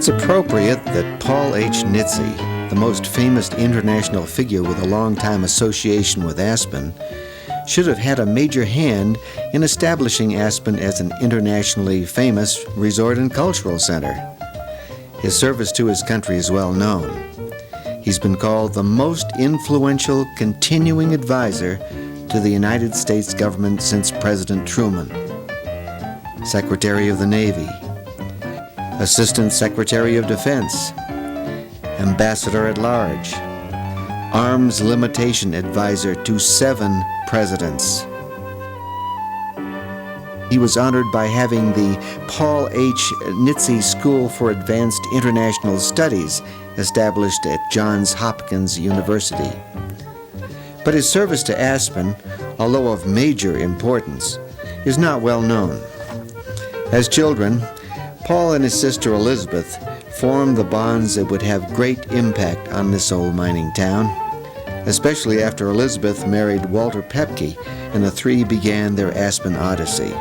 It's appropriate that Paul H. Nitze, the most famous international figure with a long-time association with Aspen, should have had a major hand in establishing Aspen as an internationally famous resort and cultural center. His service to his country is well known. He's been called the most influential continuing advisor to the United States government since President Truman. Secretary of the Navy, Assistant Secretary of Defense, Ambassador at Large, Arms Limitation Advisor to 7 presidents. He was honored by having the Paul H. Nitze School for Advanced International Studies established at Johns Hopkins University. But his service to Aspen, although of major importance, is not well known. As children, Paul and his sister Elizabeth formed the bonds that would have great impact on this old mining town, especially after Elizabeth married Walter Pepke and the three began their Aspen Odyssey.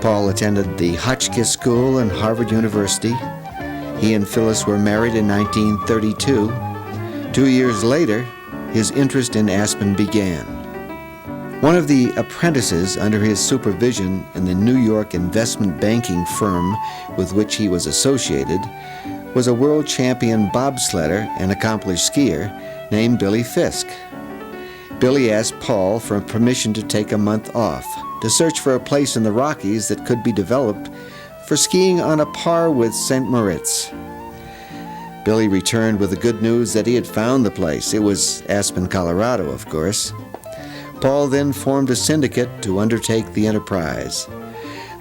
Paul attended the Hotchkiss School and Harvard University. He and Phyllis were married in 1932. 2 years later, his interest in Aspen began. One of the apprentices under his supervision in the New York investment banking firm with which he was associated was a world champion bobsledder and accomplished skier named Billy Fisk. Billy asked Paul for permission to take a month off to search for a place in the Rockies that could be developed for skiing on a par with St. Moritz. Billy returned with the good news that he had found the place. It was Aspen, Colorado, of course. Paul then formed a syndicate to undertake the enterprise.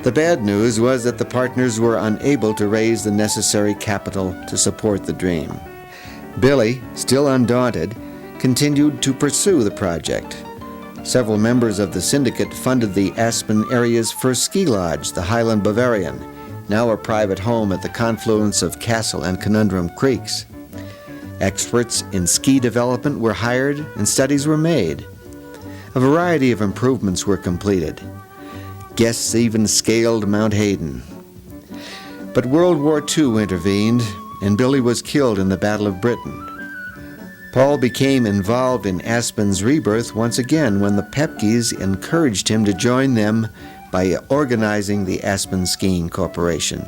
The bad news was that the partners were unable to raise the necessary capital to support the dream. Billy, still undaunted, continued to pursue the project. Several members of the syndicate funded the Aspen area's first ski lodge, the Highland Bavarian, now a private home at the confluence of Castle and Conundrum Creeks. Experts in ski development were hired and studies were made. A variety of improvements were completed. Guests even scaled Mount Hayden. But World War II intervened, and Billy was killed in the Battle of Britain. Paul became involved in Aspen's rebirth once again when the Pepkes encouraged him to join them by organizing the Aspen Skiing Corporation.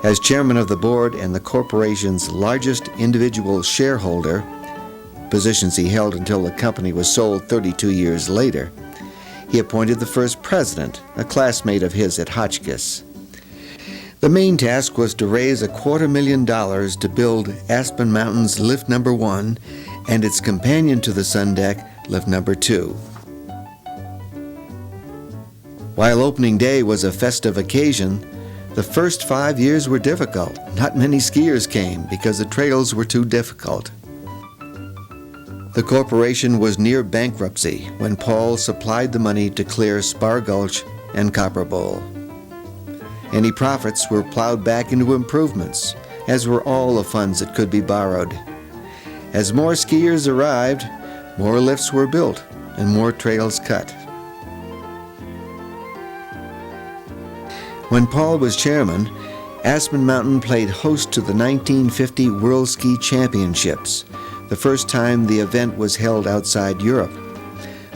As chairman of the board and the corporation's largest individual shareholder, positions he held until the company was sold 32 years later, he appointed the first president, a classmate of his at Hotchkiss. The main task was to raise $250,000 to build Aspen Mountain's Lift Number 1 and its companion to the sun deck, Lift Number 2. While opening day was a festive occasion, the first 5 years were difficult. Not many skiers came because the trails were too difficult. The corporation was near bankruptcy when Paul supplied the money to clear Spar Gulch and Copper Bowl. Any profits were plowed back into improvements, as were all the funds that could be borrowed. As more skiers arrived, more lifts were built and more trails cut. When Paul was chairman, Aspen Mountain played host to the 1950 World Ski Championships, the first time the event was held outside Europe.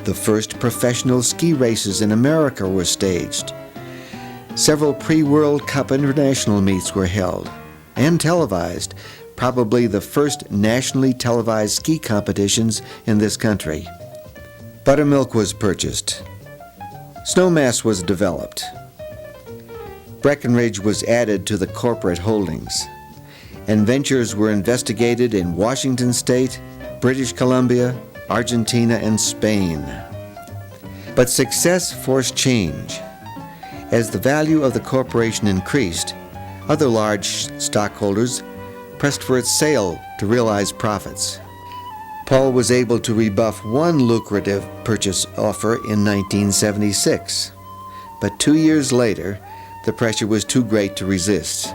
The first professional ski races in America were staged. Several pre-World Cup international meets were held and televised, probably the first nationally televised ski competitions in this country. Buttermilk was purchased. Snowmass was developed. Breckenridge was added to the corporate holdings, and ventures were investigated in Washington State, British Columbia, Argentina, and Spain. But success forced change. As the value of the corporation increased, other large stockholders pressed for its sale to realize profits. Paul was able to rebuff one lucrative purchase offer in 1976, but 2 years later, the pressure was too great to resist.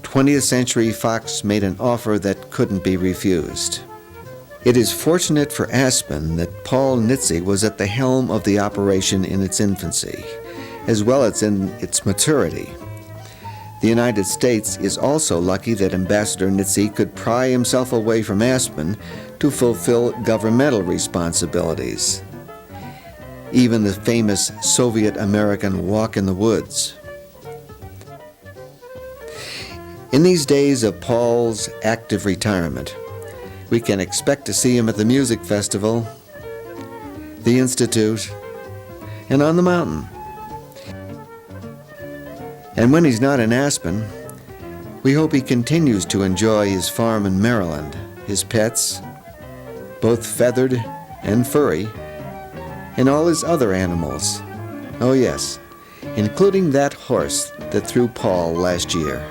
20th Century Fox made an offer that couldn't be refused. It is fortunate for Aspen that Paul Nitze was at the helm of the operation in its infancy, as well as in its maturity. The United States is also lucky that Ambassador Nitze could pry himself away from Aspen to fulfill governmental responsibilities. Even the famous Soviet-American walk in the woods. In these days of Paul's active retirement, we can expect to see him at the music festival, the Institute, and on the mountain. And when he's not in Aspen, we hope he continues to enjoy his farm in Maryland, his pets, both feathered and furry, and all his other animals. Oh yes, including that horse that threw Paul last year.